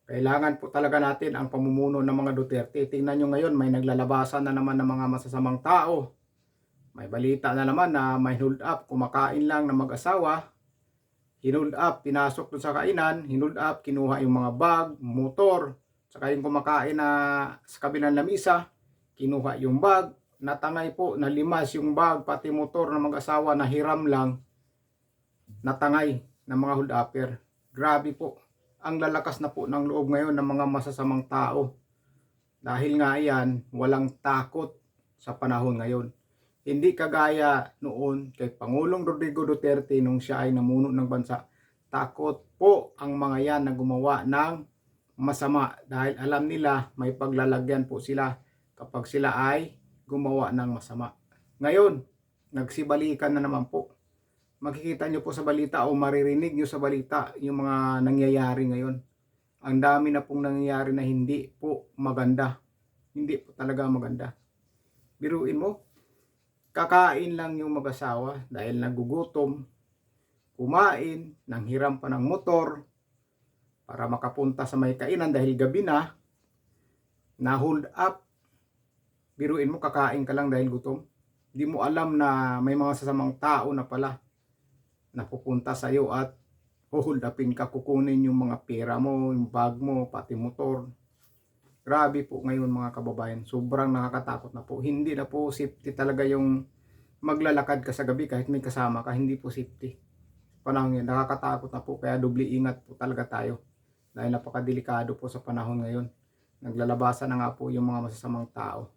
Kailangan po talaga natin ang pamumuno ng mga Duterte. Tingnan nyo ngayon, may naglalabasan na naman ng mga masasamang tao. May balita na naman na may hold up, kumakain lang ng mag-asawa. Hinold up, pinasok doon sa kainan, hinold up, kinuha yung mga bag, motor, saka yung kumakain na sa kabilang lamisa, kinuha yung bag, natangay po, nalimas yung bag, pati motor ng mag-asawa na hiram lang, natangay ng mga hold upper. Grabe po, ang lalakas na po ng loob ngayon ng mga masasamang tao. Dahil nga yan, walang takot sa panahon ngayon. Hindi kagaya noon kay Pangulong Rodrigo Duterte nung siya ay namuno ng bansa. Takot po ang mga yan na gumawa ng masama dahil alam nila may paglalagyan po sila kapag sila ay gumawa ng masama. Ngayon, nagsibalikan na naman po. Makikita nyo po sa balita o maririnig nyo sa balita yung mga nangyayari ngayon. Ang dami na pong nangyayari na hindi po maganda. Hindi po talaga maganda. Biruin mo, kakain lang yung mag-asawa dahil nagugutom, kumain, nanghiram pa ng motor para makapunta sa may kainan dahil gabi na hold up. Biruin mo, kakain ka lang dahil gutom. Hindi mo alam na may mga sasamang tao na pala napupunta sa iyo at hold upin ka, kukunin yung mga pera mo, yung bag mo, pati motor. Grabe po ngayon mga kababayan, sobrang nakakatakot na po. Hindi na po safety talaga yung maglalakad ka sa gabi kahit may kasama ka, hindi po safety. Panahon yan, nakakatakot na po, kaya doble ingat po talaga tayo. Dahil napakadelikado po sa panahon ngayon. Naglalabasan na nga po yung mga masasamang tao.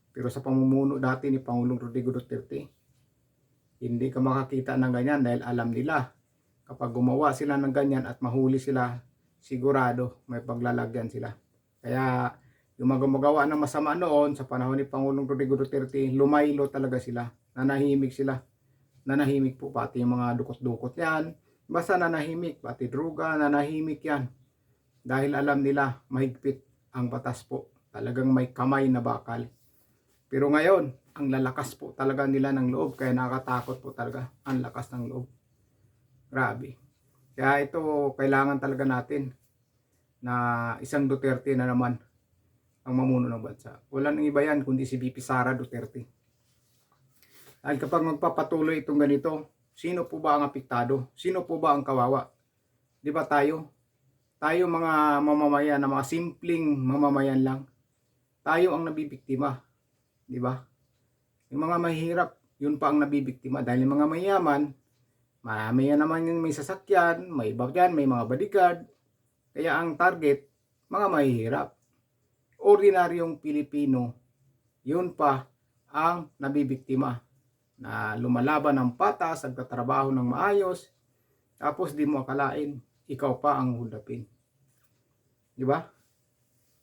Pero sa pamumuno dati ni Pangulong Rodrigo Duterte, hindi ka makakita ng ganyan dahil alam nila kapag gumawa sila ng ganyan at mahuli sila, sigurado may paglalagyan sila. Kaya yung magawa ng masama noon sa panahon ni Pangulong Rodrigo Duterte, lumaylo talaga sila. Nanahimik sila. Nanahimik po pati yung mga dukot-dukot yan. Basta nanahimik, pati droga, nanahimik yan. Dahil alam nila mahigpit ang batas po. Talagang may kamay na bakal. Pero ngayon, ang lalakas po talaga nila ng loob. Kaya nakakatakot po talaga ang lakas ng loob. Grabe. Kaya ito, kailangan talaga natin na isang Duterte na naman ang mamuno ng bansa. Wala nang iba yan kundi si VP Sara Duterte. Dahil kapag magpapatuloy itong ganito, sino po ba ang apektado? Sino po ba ang kawawa? Di ba tayo? Tayo mga mamamayan na mga simpleng mamamayan lang. Tayo ang nabibiktima. Di ba? Yung mga mahihirap, yun pa ang nabibiktima. Dahil yung mga mayaman, mamaya naman yung may sasakyan, may iba dyan, may mga bodyguard. Kaya ang target, mga mahihirap. Ordinaryong Pilipino, yun pa ang nabibiktima. Na lumalaban ng patas, nagtatrabaho ng maayos, tapos di mo akalain, ikaw pa ang hulapin. Di ba?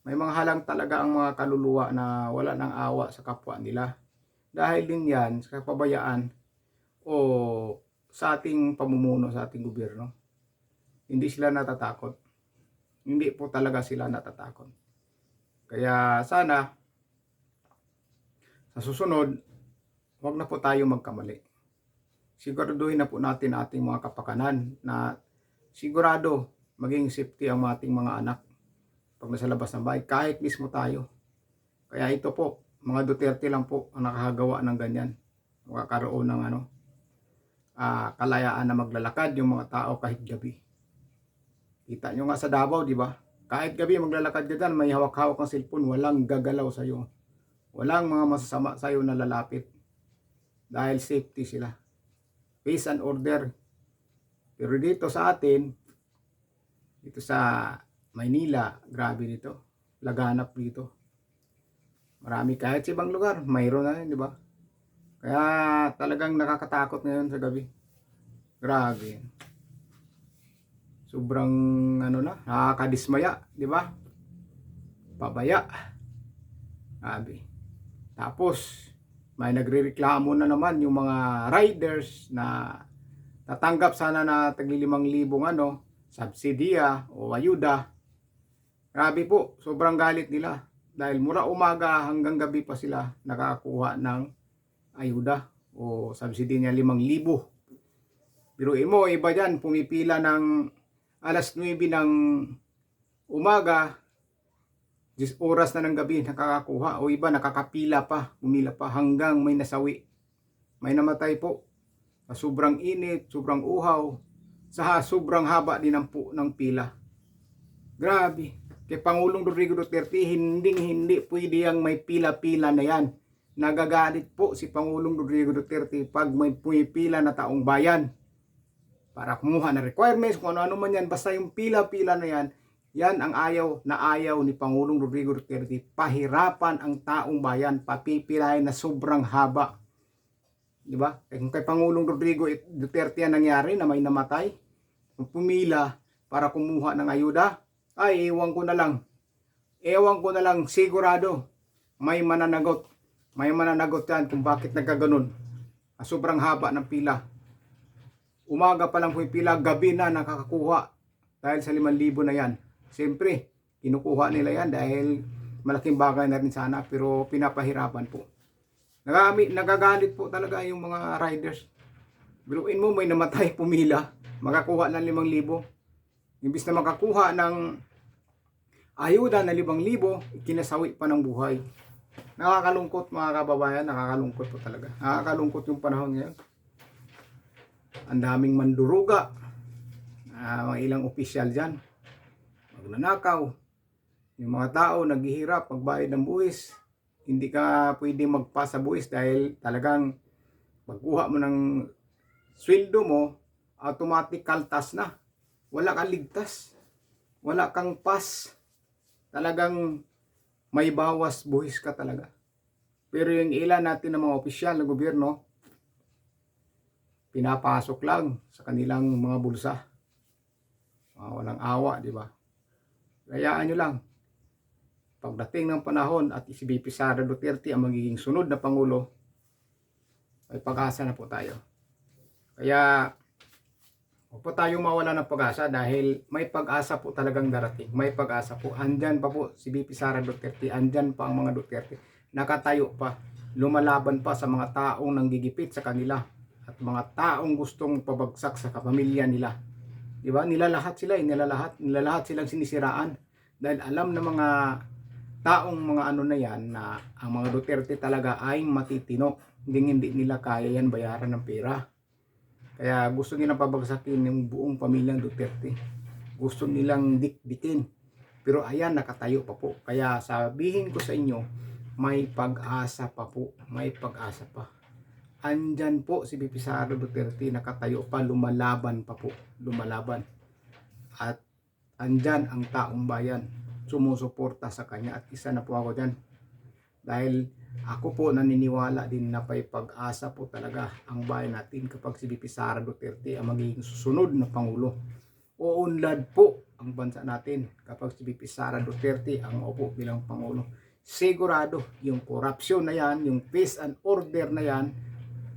May mga halang talaga ang mga kaluluwa na wala ng awa sa kapwa nila. Dahil din yan sa kapabayaan o sa ating pamumuno, sa ating gobyerno. Hindi sila natatakot. Hindi po talaga sila natatakot. Kaya sana sa susunod, huwag na po tayo magkamali. Siguraduhin na po natin ating mga kapakanan na sigurado maging safety ang ating mga anak pag nasa labas ng bahay, kahit mismo tayo. Kaya ito po, mga Duterte lang po ang nakakagawa ng ganyan. Makakaroon ng kalayaan na maglalakad yung mga tao kahit gabi. Kita nyo nga sa Davao, di ba? Kahit gabi maglalakad ka dyan, may hawak-hawak ng cellphone, walang gagalaw sa'yo. Walang mga masasama sa'yo na lalapit. Dahil safety sila. Peace and order. Pero dito sa atin, dito sa Maynila, grabe dito. Laganap dito. Marami kahit sa ibang lugar, mayroon na yun, di ba? Kaya talagang nakakatakot ngayon sa gabi. Grabe. Sobrang nakakadismaya, di ba? Pabaya. Grabe. Tapos, may nagrereklamo na naman yung mga riders na tatanggap sana na tagli 5,000 subsidiya o ayuda. Grabe po, sobrang galit nila. Dahil mula umaga hanggang gabi pa sila nakakakuha ng ayuda o subsidiya niya 5,000. Pero mo, iba dyan, pumipila ng alas 9 ng umaga, 10 oras na ng gabi nakakakuha, o iba nakakapila pa, umila pa hanggang may nasawi. May namatay po sa sobrang init, sobrang uhaw, sa sobrang haba din ng pila. Grabe. Kay Pangulong Rodrigo Duterte, hindi pwede yang may pila-pila na yan. Nagagalit po si Pangulong Rodrigo Duterte pag may pumipila na taong bayan para kumuha na requirements, kung ano-ano man yan, basta yung pila-pila na yan, yan ang ayaw ni Pangulong Rodrigo Duterte. Pahirapan ang taong bayan, papipilahin na sobrang haba. Diba? Kung kay Pangulong Rodrigo Duterte yan nangyari na may namatay, pumila para kumuha ng ayuda, ay ewan ko na lang, sigurado may mananagot yan kung bakit nagkaganon. Sobrang haba ng pila. Umaga pa lang po yung pila, gabi na nakakakuha dahil sa 5,000 na yan. Siyempre, kinukuha nila yan dahil malaking bagay na rin sana, pero pinapahirapan po. Nagagalit po talaga yung mga riders. Biruin mo, may namatay, pumila, makakuha ng 5,000. Imbis na makakuha ng ayuda na 5,000, kinasawi pa ng buhay. Nakakalungkot mga kababayan, nakakalungkot po talaga. Nakakalungkot yung panahon ngayon. Ang daming manduruga, mga ilang opisyal dyan, magnanakaw, yung mga tao naghihirap magbayad ng buwis. Hindi ka pwede magpasa buwis dahil talagang pagkuha mo ng sweldo mo, automatic kaltas na. Wala kang ligtas, wala kang pass, talagang may bawas buwis ka talaga. Pero yung ilan natin ng mga opisyal ng gobyerno, pinapasok lang sa kanilang mga bulsa. Walang awa, di ba? Hayaan nyo lang. Pagdating ng panahon at si VP Sara Duterte ang magiging sunod na Pangulo, ay pag-asa na po tayo. Kaya huwag po tayong mawala ng pag-asa dahil may pag-asa po talagang darating. May pag-asa po. Andyan pa po si VP Sara Duterte. Andyan pa ang mga Duterte. Nakatayo pa. Lumalaban pa sa mga taong nanggigipit sa kanila at mga taong gustong pabagsak sa kapamilya nila. Diba? Nilalahat sila, nilalahat silang sinisiraan dahil alam ng mga taong mga ano na yan na ang mga Duterte talaga ay matitino. Hindi nila kaya yan bayaran ng pera. Kaya gusto nilang pabagsakin yung buong pamilyang Duterte. Gusto nilang dikdikin. Pero ayan, nakatayo pa po. Kaya sabihin ko sa inyo, may pag-asa pa po. May pag-asa pa. Andyan po si VP Sara Duterte, nakatayo pa, lumalaban pa po. Lumalaban. At andyan ang taong bayan, sumusuporta sa kanya. At isa na po ako dyan. Dahil ako po naniniwala din na may pag-asa po talaga ang bayan natin kapag si VP Sara Duterte ang magiging susunod na Pangulo. Uunlad po ang bansa natin kapag si VP Sara Duterte ang maupo bilang Pangulo. Sigurado yung corruption na yan, yung peace and order na yan,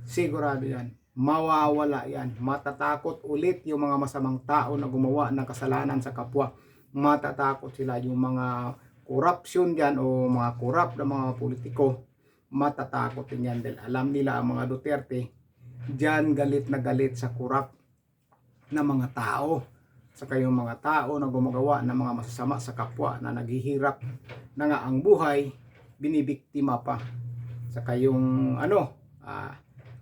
sigurado yan, mawawala yan. Matatakot ulit yung mga masamang tao na gumawa ng kasalanan sa kapwa. Matatakot sila yung mga corruption dyan o mga corrupt na mga politiko. Matatakot din yan dahil alam nila ang mga Duterte dyan galit na galit sa corrupt na mga tao. Saka yung mga tao na gumagawa ng mga masasama sa kapwa na naghihirap na nga ang buhay, binibiktima pa. Saka yung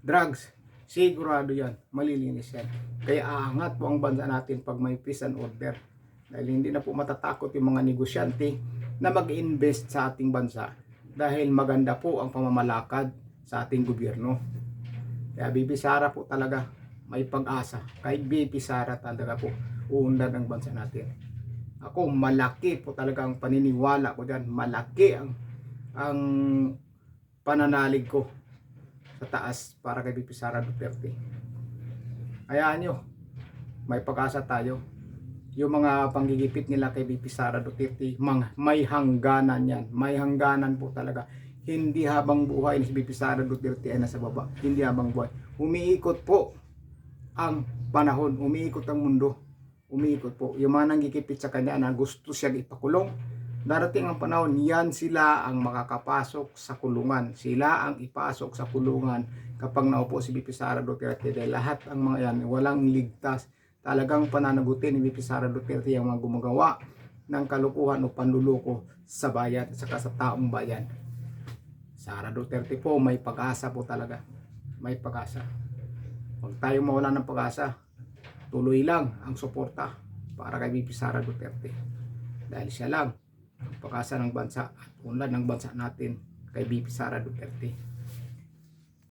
drugs, sigurado yan, malilinis yan. Kaya aangat po ang bansa natin pag may peace and order. Dahil hindi na po matatakot yung mga negosyante na mag-invest sa ating bansa. Dahil maganda po ang pamamalakad sa ating gobyerno. Kaya VP Sara po talaga may pag-asa. Kahit VP Sara talaga po uunlad ang bansa natin. Ako malaki po talaga ang paniniwala ko dyan. Malaki ang pananalig ko sa taas para kay VP Sara Duterte. Hayaan nyo, may pag-asa tayo. Yung mga panggigipit nila kay VP Sara Duterte, may hangganan yan. May hangganan po talaga. Hindi habang buhay si VP Sara Duterte ay nasa baba. Hindi habang buhay. Umiikot po ang panahon. Umiikot ang mundo. Umiikot po. Yung mga nanggigipit sa kanya na gusto siya ipakulong, darating ang panahon, yan sila ang makakapasok sa kulungan. Sila ang ipasok sa kulungan kapag naupo si VP Sara Duterte. Dahil lahat ang mga yan, walang ligtas. Talagang pananagutin ni VP Sara Duterte ang mga gumagawa ng kalukuhan o panluloko sa bayan at saka sa taong bayan. Sara Duterte po, may pag-asa po talaga. May pag-asa. Huwag tayong mawala ng pag-asa. Tuloy lang ang suporta para kay VP Sara Duterte. Dahil siya lang ang pag-asa ng bansa at unlad ng bansa natin kay VP Sara Duterte.